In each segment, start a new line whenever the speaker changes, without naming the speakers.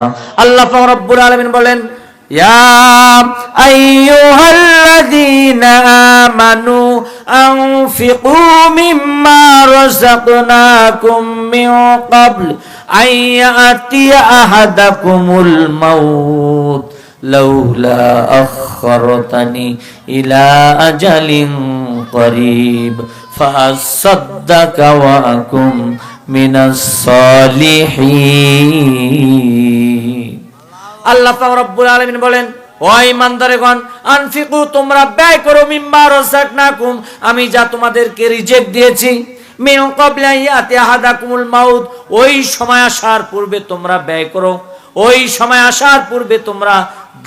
আল্লাহ পাক রব্বুল আলামিন বলেন, ইয়া আইয়ুহাল্লাযীনা আমানু আনফিকু মিম্মা রাযাকনাকুম মিন ক্বাবল আইয়াতিয়া আহাদাকুমুল মাউত লাউলা আখখারতানি ইলা আজালিন করিব ফাসাদদাকা ওয়া আকুম মিনাস সালিহিন। আল্লাহ পাক রব্বুল আলামিন বলেন, ও ঈমানদারগণ, আনফিকু, তোমরা ব্যয় করো, মিম্মা রাযাকনাকুম, আমি যা তোমাদেরকে রিজিক দিয়েছি, মিন ক্বাবলি আয়াতি আহাদাকুমুল মাউত, ওই সময় আসার পূর্বে তোমরা ব্যয় করো, ওই সময় আসার পূর্বে তোমরা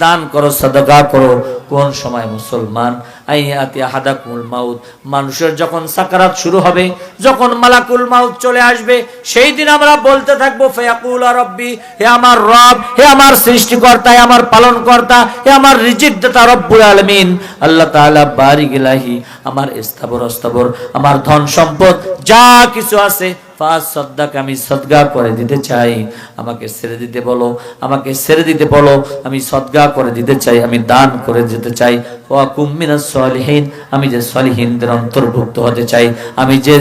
দান করো, সাদাকা করো। কোন সময় মুসলমান? আয়াতি আহাদাকুমুল মাউত, মানুষের যখন সাকারাত শুরু হবে, যখন মালাকুল মাউত চলে আসবে, সেই দিন আমরা বলতে থাকবো ফায়াকুল রব্বি, হে আমার রব, হে আমার সৃষ্টিকর্তা, হে আমার পালনকর্তা, হে আমার রিজিক দাতা রব্বুল আলামিন, আল্লাহ তাআলা বারিক ইলাহি, আমার স্থাবর অস্থাবর, আমার ধন সম্পদ যা কিছু আছে, ফাসাদদাকা, আমি সদকা করে দিতে চাই, আমাকে ছেড়ে দিতে বলো, আমাকে ছেড়ে দিতে বলো, আমি সদকা করে দিতে চাই, আমি দান করে দিতে চাই। ওয়া কুম মিনাস সলিহিন, আমি যে সলিহিনদের অন্তর্ভুক্ত হতে চাই, আমি যে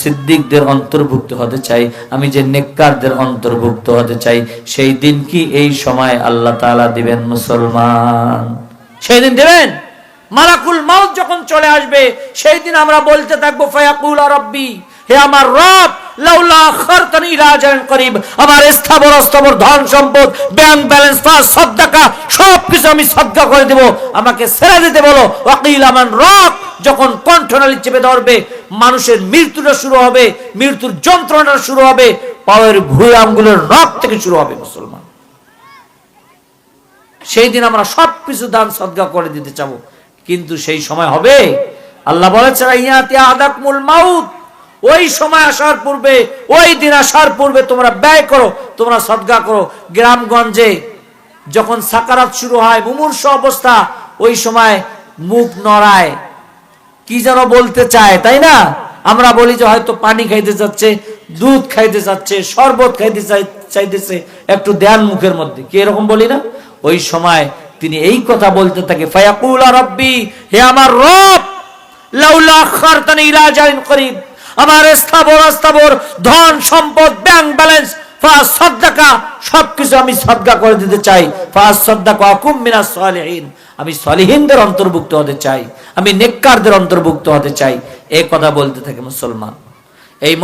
সিদ্দিকদের অন্তর্ভুক্ত হতে চাই, আমি যে নেককারদের অন্তর্ভুক্ত হতে চাই। সেই দিন কি এই সময় আল্লাহ তাআলা দিবেন মুসলমান? সেই দিন দিবেন। মালাকুল মাউত যখন চলে আসবে, সেই দিন আমরা বলতে থাকবো ফায়াকুল রব্বি, হে আমার রব, লাউলা আখখারতানি ইলা আজালিন করিব, আমার স্থাবর অস্থাবর ধন সম্পদ, ব্যাংক ব্যালেন্স, সাদাকা, সবকিছু আমি সাদকা করে দেব, আমাকে ছেড়ে দিতে বলো। ওয়াকিল আমান রব, যখন কণ্ঠনালী চেপে ধরবে, মানুষের মৃত্যুটা শুরু হবে, মৃত্যুর যন্ত্রণাটা শুরু হবে, পায়ের ভুঁড়ি আঙ্গুলের রক থেকে শুরু হবে মুসলমান। সেই দিন আমরা সবকিছু দান সাদকা করে দিতে চাবো, কিন্তু সেই সময় হবে, আল্লাহ বলেছেন আয়াতি আহাদাকুমুল মাউত, ওই সময় আসার পূর্বে, ওই দিন আসার পূর্বে তোমরা ব্যয় করো, তোমরা সদকা করো। গ্রামগঞ্জে যখন সাকারাত শুরু হয়, মুমূর্ষু অবস্থা, ওই সময় মুখ নড়ায়, কি যেন বলতে চায়, তাই না? আমরা বলি যে হয়তো পানি খাইতে যাচ্ছে, দুধ খাইতে যাচ্ছে, শরবত খাইতে চাইতেছে, একটু দেন মুখের মধ্যে, কি এরকম বলি না? ওই সময় তিনি এই কথা বলতে থাকে, ফায়াকুল রব্বি, হে আমার রব, লাউলা আখখারতানি ইলা আজালিন করিব, আমার স্থাবর অস্থাবর ধন সম্পদ, ব্যাংক ব্যালেন্স, ফাসাদদাকা, সবকিছু আমি সাদকা করে দিতে চাই, ফাসাদদাকা আকুম মিনাস সলিহিন, আমি সলিহিনদের অন্তর্ভুক্ত হতে চাই, আমি নেককারদের অন্তর্ভুক্ত হতে চাই। এই কথা বলতে থাকে মুসলমান। এই